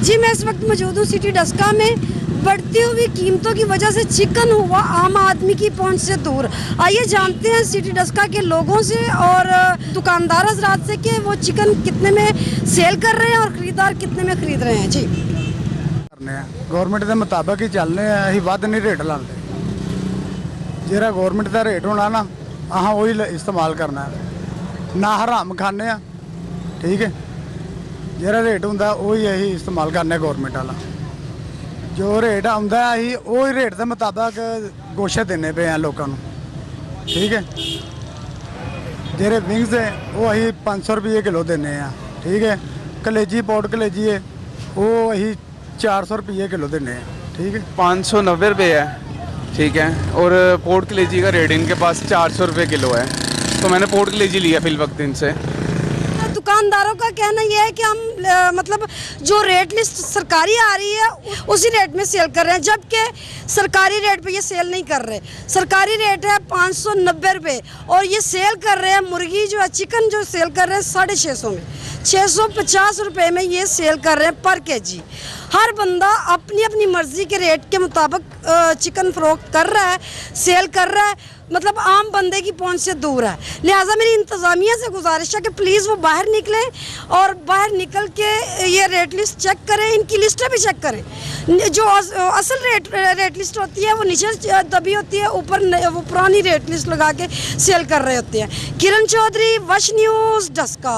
जी मैं इस वक्त मौजूद हूँ सिटी डस्का में। बढ़ती हुई कीमतों की वजह से चिकन हुआ आम आदमी की पहुंच से दूर। आइए जानते हैं सिटी डस्का के लोगों से और दुकानदार हजरात से कि वो चिकन कितने में सेल कर रहे हैं और ख़रीदार कितने में ख़रीद रहे हैं। जी गवर्नमेंट के मुताबिक ही चलने अं वध नहीं रेट लाते। जो गवर्नमेंट का रेट होना ना अह उ इस्तेमाल करना ना हराम खाने। ठीक है, जो रेट होंगे वही अं इस्तेमाल करने गवर्नमेंट वाला। जो रेट आता अं उ रेट के मुताबिक गोश्त देने पे हैं लोगों को। ठीक है, जो विंग्स है वो अं 500 रुपये किलो देने। ठीक है, कलेजी पोट कलेजी है वो अं 400 रुपये किलो देने। ठीक है, 590 रुपये है। ठीक है, और पोर्ट कलेजी का रेट इनके पास 400 रुपये किलो है। तो मैंने पोर्ट कलेजी लिया फिल वक्त इनसे। दुकानदारों का कहना यह है कि हम मतलब जो रेट लिस्ट सरकारी आ रही है उसी रेट में सेल कर रहे हैं, जबकि सरकारी रेट पे ये सेल नहीं कर रहे। सरकारी रेट है 590 रुपये और ये सेल कर रहे हैं मुर्गी जो है चिकन जो सेल कर रहे हैं 650 में, 650 रुपये में ये सेल कर रहे हैं पर केजी। हर बंदा अपनी अपनी मर्ज़ी के रेट के मुताबिक चिकन फ़रोख्त कर रहा है, सेल कर रहा है, मतलब आम बंदे की पहुंच से दूर है। लिहाजा मेरी इंतज़ामिया से गुजारिश है कि प्लीज़ वो बाहर निकलें और बाहर निकल के ये रेट लिस्ट चेक करें, इनकी लिस्टें भी चेक करें। जो असल रेट लिस्ट होती है वो नीचे दबी होती है, ऊपर वो पुरानी रेट लिस्ट लगा के सेल कर रहे होते हैं। किरण चौधरी, वश न्यूज़, डस्का।